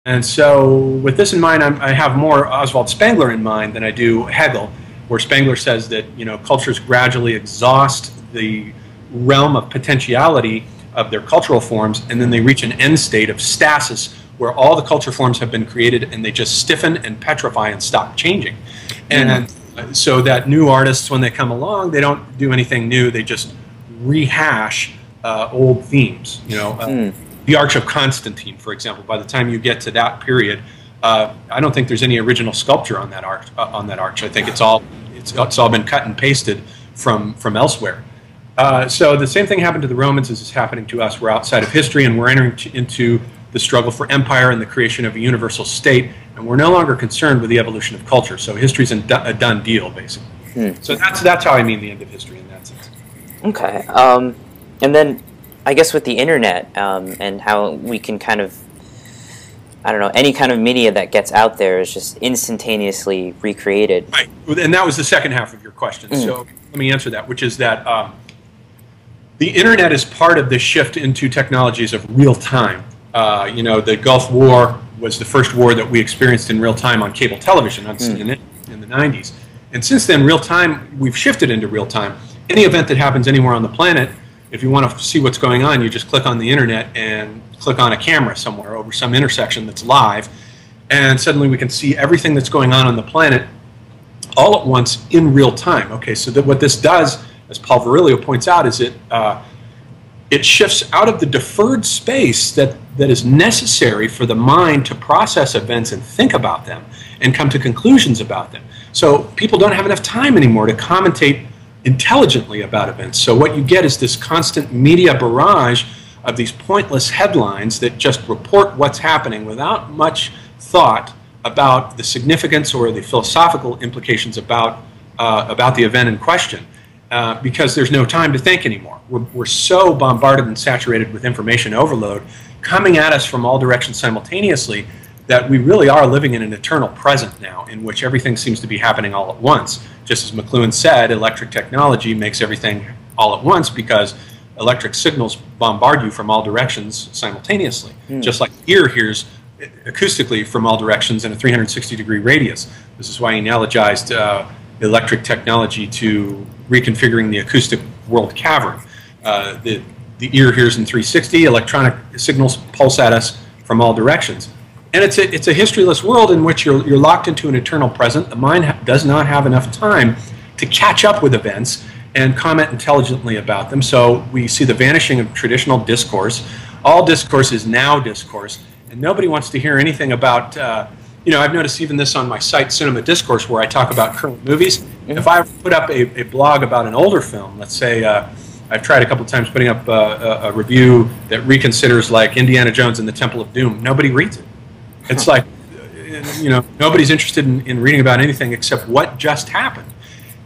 And so with this in mind, I have more Oswald Spengler in mind than I do Hegel, where Spengler says that, you know, cultures gradually exhaust the realm of potentiality of their cultural forms, and then they reach an end state of stasis, where all the culture forms have been created and they just stiffen and petrify and stop changing. And so that new artists, when they come along, they don't do anything new, they just rehash old themes. You know, the Arch of Constantine, for example, by the time you get to that period, I don't think there's any original sculpture on that arch. I think it's all been cut and pasted from elsewhere. So the same thing happened to the Romans as is happening to us. We're outside of history, and we're entering into the struggle for empire and the creation of a universal state, and we're no longer concerned with the evolution of culture. So history's a done deal, basically. So that's how I mean the end of history in that sense. Okay. And then I guess with the internet and how we can kind of, I don't know, any kind of media that gets out there is just instantaneously recreated. Right, and that was the second half of your question. So let me answer that, which is that the internet is part of the shift into technologies of real time. You know, the Gulf War was the first war that we experienced in real time on cable television on CNN in the 90s. And since then, real time, we've shifted into real time. Any event that happens anywhere on the planet, if you want to see what's going on, you just click on the internet and click on a camera somewhere over some intersection that's live, and suddenly we can see everything that's going on the planet all at once in real time. Okay, so that what this does, as Paul Virilio points out, is it shifts out of the deferred space that is necessary for the mind to process events and think about them and come to conclusions about them. So people don't have enough time anymore to commentate intelligently about events. So what you get is this constant media barrage of these pointless headlines that just report what's happening without much thought about the significance or the philosophical implications about the event in question. Because there's no time to think anymore. We're so bombarded and saturated with information overload coming at us from all directions simultaneously that we really are living in an eternal present now, in which everything seems to be happening all at once. Just as McLuhan said, electric technology makes everything all at once because electric signals bombard you from all directions simultaneously, just like ear hears acoustically from all directions in a 360-degree radius. This is why he analogized electric technology to reconfiguring the acoustic world cavern. The ear hears in 360, electronic signals pulse at us from all directions. And it's a historyless world in which you're locked into an eternal present. The mind does not have enough time to catch up with events and comment intelligently about them. So we see the vanishing of traditional discourse. All discourse is now discourse, and nobody wants to hear anything about you know, I've noticed even this on my site, Cinema Discourse, where I talk about current movies. If I put up a blog about an older film, let's say I've tried a couple of times putting up a review that reconsiders like Indiana Jones and the Temple of Doom, nobody reads it. It's like, you know, nobody's interested in reading about anything except what just happened.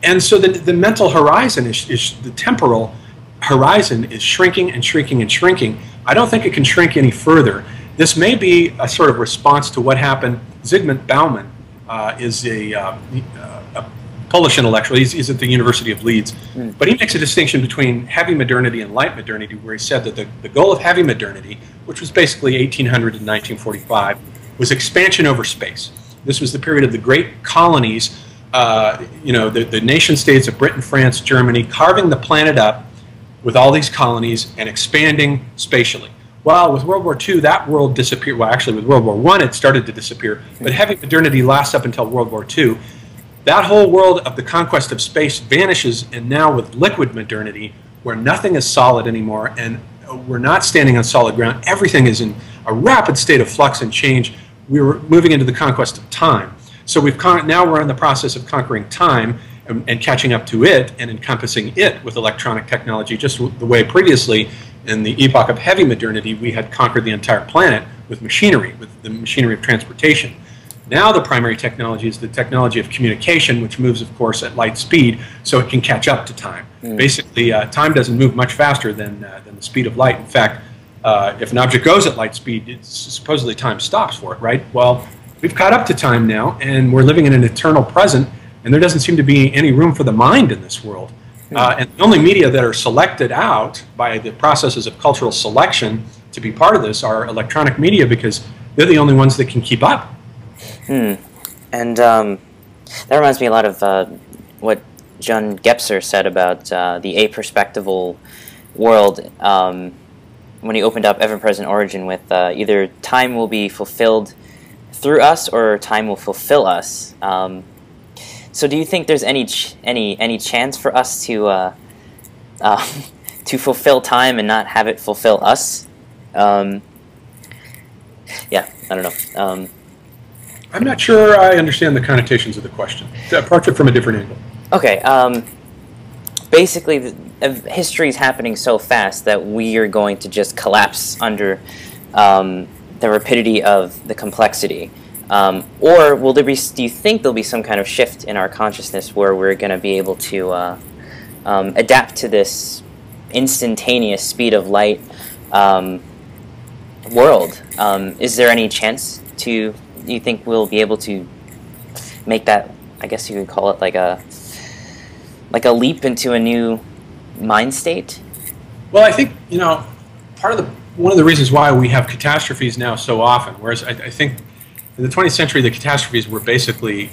And so the mental horizon is the temporal horizon is shrinking and shrinking and shrinking. I don't think it can shrink any further. This may be a sort of response to what happened. Zygmunt Bauman is a Polish intellectual. He's at the University of Leeds. But he makes a distinction between heavy modernity and light modernity, where he said that the goal of heavy modernity, which was basically 1800 to 1945, was expansion over space. This was the period of the great colonies, you know, the nation states of Britain, France, Germany, carving the planet up with all these colonies and expanding spatially. Well, with World War II, that world disappeared. Well, actually, with World War I, it started to disappear. But heavy modernity lasts up until World War II. That whole world of the conquest of space vanishes, and now with liquid modernity, where nothing is solid anymore, and we're not standing on solid ground, everything is in a rapid state of flux and change. We're moving into the conquest of time. So now we're in the process of conquering time and catching up to it and encompassing it with electronic technology, just the way previously in the epoch of heavy modernity we had conquered the entire planet with machinery, with the machinery of transportation. Now the primary technology is the technology of communication, which moves, of course, at light speed, so it can catch up to time. Basically, time doesn't move much faster than the speed of light. In fact, if an object goes at light speed, supposedly time stops for it, right? Well, we've caught up to time now, and we're living in an eternal present, and there doesn't seem to be any room for the mind in this world. And the only media that are selected out by the processes of cultural selection to be part of this are electronic media, because they're the only ones that can keep up. And that reminds me a lot of what John Gebser said about the aperspectival world when he opened up Ever-Present Origin with either time will be fulfilled through us or time will fulfill us. So do you think there's any chance for us to fulfill time and not have it fulfill us? Yeah, I don't know. I'm not sure I understand the connotations of the question. To approach it from a different angle. Okay. Basically, history is happening so fast that we are going to just collapse under the rapidity of the complexity. Or will there be? Do you think there'll be some kind of shift in our consciousness where we're going to be able to adapt to this instantaneous speed of light world? Is there any chance to? Do you think we'll be able to make that? I guess you could call it like a leap into a new mind state. Well, I think one of the reasons why we have catastrophes now so often, whereas I think in the 20th century the catastrophes were basically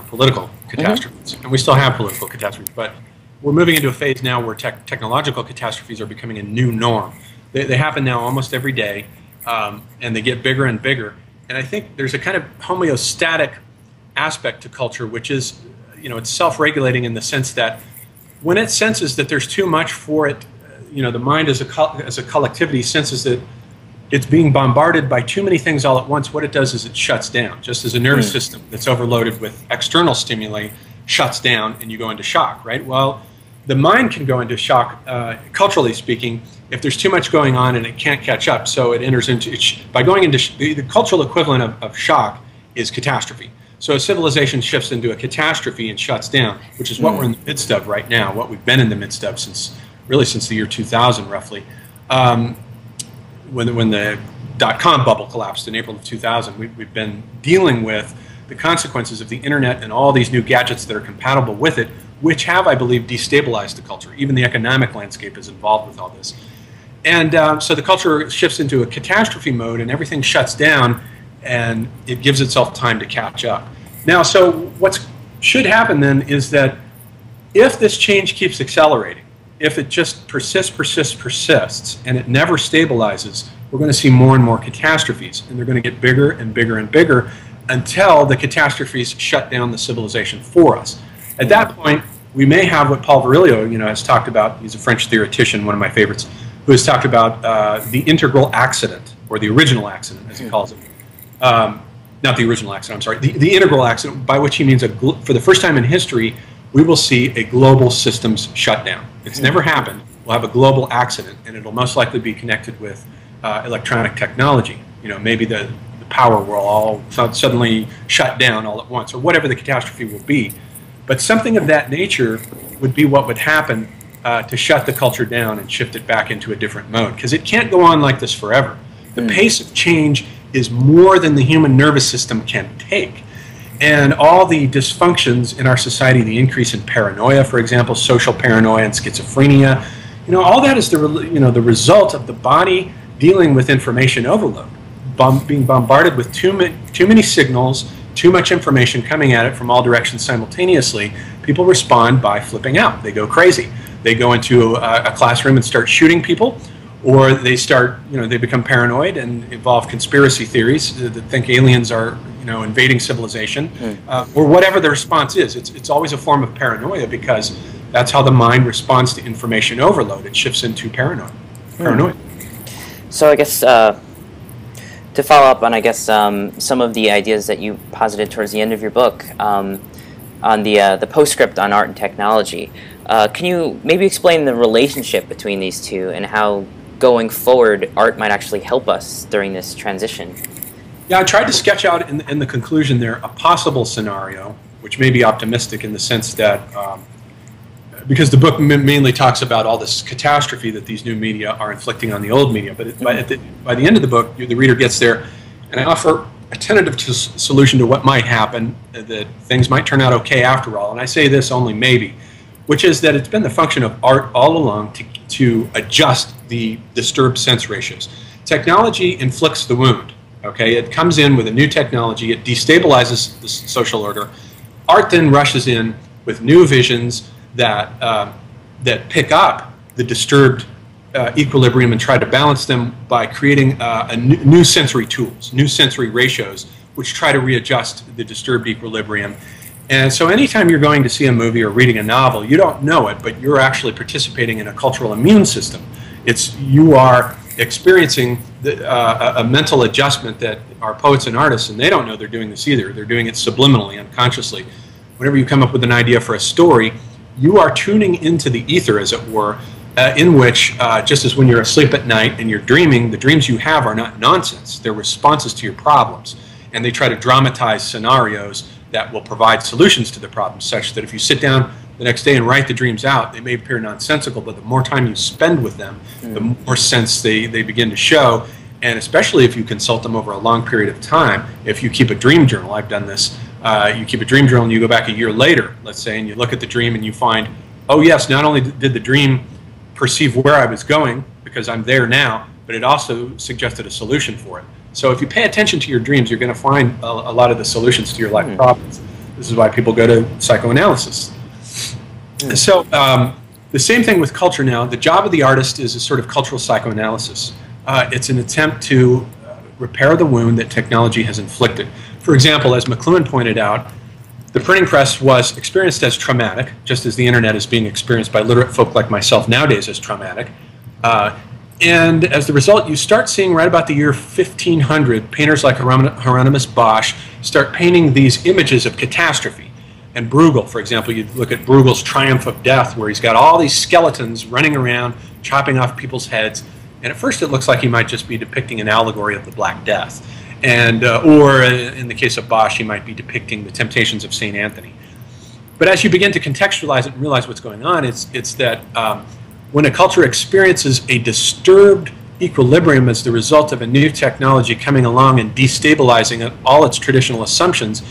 political catastrophes, and we still have political catastrophes, but we're moving into a phase now where technological catastrophes are becoming a new norm. They happen now almost every day, and they get bigger and bigger. And I think there's a kind of homeostatic aspect to culture, which is, it's self-regulating in the sense that when it senses that there's too much for it, the mind as a collectivity senses that it's being bombarded by too many things all at once. What it does is it shuts down, just as a nervous system that's overloaded with external stimuli shuts down and you go into shock, right? Well, the mind can go into shock, culturally speaking, if there's too much going on and it can't catch up. So it enters into, by going into, the cultural equivalent of shock is catastrophe. So a civilization shifts into a catastrophe and shuts down, which is what we're in the midst of right now, what we've been in the midst of since the year 2000, roughly. When the dot-com bubble collapsed in April of 2000, we've been dealing with the consequences of the internet and all these new gadgets that are compatible with it, which have, I believe, destabilized the culture. Even the economic landscape is involved with all this. And so the culture shifts into a catastrophe mode and everything shuts down and it gives itself time to catch up. Now, so what should happen then is that if this change keeps accelerating, if it just persists, and it never stabilizes, we're going to see more and more catastrophes, and they're going to get bigger and bigger and bigger until the catastrophes shut down the civilization for us. At that point, we may have what Paul Virilio, has talked about. He's a French theoretician, one of my favorites, who has talked about the integral accident, or the original accident, as he calls it. Not the original accident, I'm sorry. The integral accident, by which he means for the first time in history, we will see a global systems shutdown. It's never happened. We'll have a global accident, and it'll most likely be connected with electronic technology. Maybe the power will all suddenly shut down all at once, or whatever the catastrophe will be. But something of that nature would be what would happen to shut the culture down and shift it back into a different mode, because it can't go on like this forever. The pace of change is more than the human nervous system can take. And all the dysfunctions in our society, the increase in paranoia, for example, social paranoia and schizophrenia, all that is the result of the body dealing with information overload, being bombarded with too many signals, too much information coming at it from all directions simultaneously. People respond by flipping out. They go crazy. They go into a classroom and start shooting people, or they start, they become paranoid and involve conspiracy theories that think aliens are, invading civilization, or whatever the response is. It's always a form of paranoia, because that's how the mind responds to information overload. It shifts into paranoia. So I guess to follow up on, some of the ideas that you posited towards the end of your book on the postscript on art and technology, can you maybe explain the relationship between these two and how going forward art might actually help us during this transition? Yeah, I tried to sketch out in the conclusion there a possible scenario, which may be optimistic in the sense that, because the book mainly talks about all this catastrophe that these new media are inflicting on the old media, but by the end of the book, the reader gets there, and I offer a tentative solution to what might happen, that things might turn out okay after all. And I say this only maybe, which is that it's been the function of art all along to adjust the disturbed sense ratios. Technology inflicts the wound. Okay, it comes in with a new technology, it destabilizes the social order. Art then rushes in with new visions that that pick up the disturbed equilibrium and try to balance them by creating new sensory tools, new sensory ratios, which try to readjust the disturbed equilibrium. And so anytime you're going to see a movie or reading a novel, you don't know it, but you're actually participating in a cultural immune system. You are experiencing a mental adjustment that are poets and artists, and they don't know they're doing this either. They're doing it subliminally, unconsciously. Whenever you come up with an idea for a story, you are tuning into the ether, as it were, in which, just as when you're asleep at night and you're dreaming, the dreams you have are not nonsense. They're responses to your problems. And they try to dramatize scenarios that will provide solutions to the problems, such that if you sit down the next day and write the dreams out, they may appear nonsensical, but the more time you spend with them, the more sense they begin to show. And especially if you consult them over a long period of time, if you keep a dream journal, I've done this, you keep a dream journal and you go back a year later, let's say, and you look at the dream and you find, oh yes, not only did the dream perceive where I was going, because I'm there now, but it also suggested a solution for it. So if you pay attention to your dreams, you're going to find a lot of the solutions to your life problems. This is why people go to psychoanalysis. So the same thing with culture now. The job of the artist is a sort of cultural psychoanalysis. It's an attempt to repair the wound that technology has inflicted. For example, as McLuhan pointed out, the printing press was experienced as traumatic, just as the internet is being experienced by literate folk like myself nowadays as traumatic. And as the result, you start seeing right about the year 1500, painters like Hieronymus Bosch start painting these images of catastrophe. And Bruegel, for example, you look at Bruegel's Triumph of Death, where he's got all these skeletons running around, chopping off people's heads. And at first it looks like he might just be depicting an allegory of the Black Death. And, or in the case of Bosch, he might be depicting the temptations of St. Anthony. But as you begin to contextualize it and realize what's going on, it's that when a culture experiences a disturbed equilibrium as the result of a new technology coming along and destabilizing all its traditional assumptions,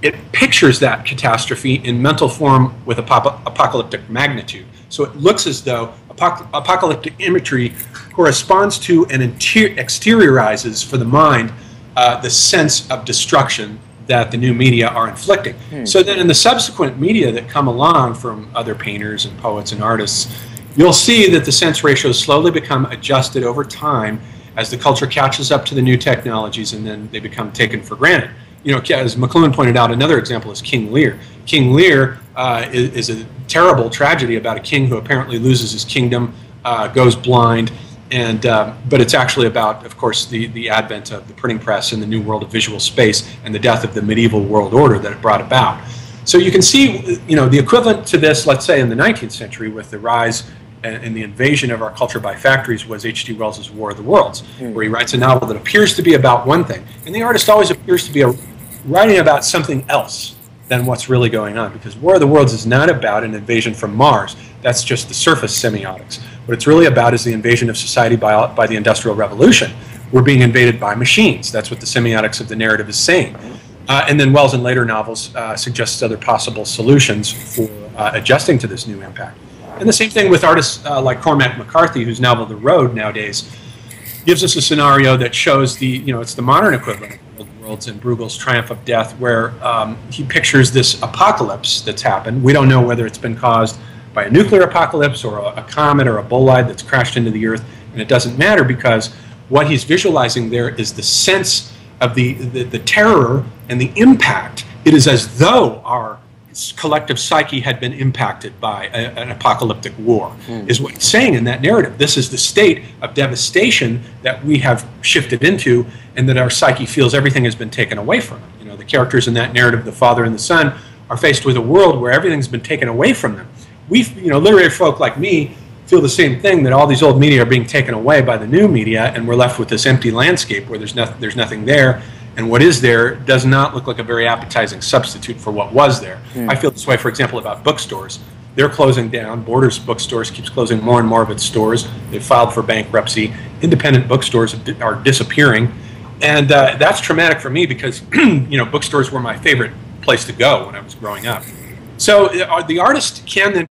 it pictures that catastrophe in mental form with apocalyptic magnitude. So it looks as though apocalyptic imagery corresponds to and exteriorizes for the mind the sense of destruction that the new media are inflicting. So then in the subsequent media that come along from other painters and poets and artists, you'll see that the sense ratios slowly become adjusted over time as the culture catches up to the new technologies, and then they become taken for granted. You know, as McLuhan pointed out, another example is King Lear. King Lear is a terrible tragedy about a king who apparently loses his kingdom, goes blind, and but it's actually about, of course, the advent of the printing press and the new world of visual space and the death of the medieval world order that it brought about. So you can see, you know, the equivalent to this, let's say, in the 19th century with the rise and the invasion of our culture by factories was H.G. Wells' War of the Worlds, where he writes a novel that appears to be about one thing, and the artist always appears to be writing about something else than what's really going on, because War of the Worlds is not about an invasion from Mars. That's just the surface semiotics. What it's really about is the invasion of society by the Industrial Revolution. We're being invaded by machines. That's what the semiotics of the narrative is saying. And then Wells in later novels suggests other possible solutions for adjusting to this new impact. And the same thing with artists like Cormac McCarthy, whose novel The Road nowadays gives us a scenario that shows the, you know, it's the modern equivalent of the Worlds in Bruegel's Triumph of Death, where he pictures this apocalypse that's happened. We don't know whether it's been caused by a nuclear apocalypse or a comet or a bolide that's crashed into the earth, and it doesn't matter, because what he's visualizing there is the sense of the terror and the impact. It is as though our collective psyche had been impacted by an apocalyptic war, is what he's saying in that narrative. This is the state of devastation that we have shifted into, and that our psyche feels everything has been taken away from it. You know, the characters in that narrative, the father and the son, are faced with a world where everything's been taken away from them. We, you know, literary folk like me feel the same thing, that all these old media are being taken away by the new media, and we're left with this empty landscape where there's nothing there. And what is there does not look like a very appetizing substitute for what was there. I feel this way, for example, about bookstores. They're closing down. Borders Bookstores keeps closing more and more of its stores. They've filed for bankruptcy. Independent bookstores are disappearing. And that's traumatic for me, because you know, bookstores were my favorite place to go when I was growing up. So the artist can then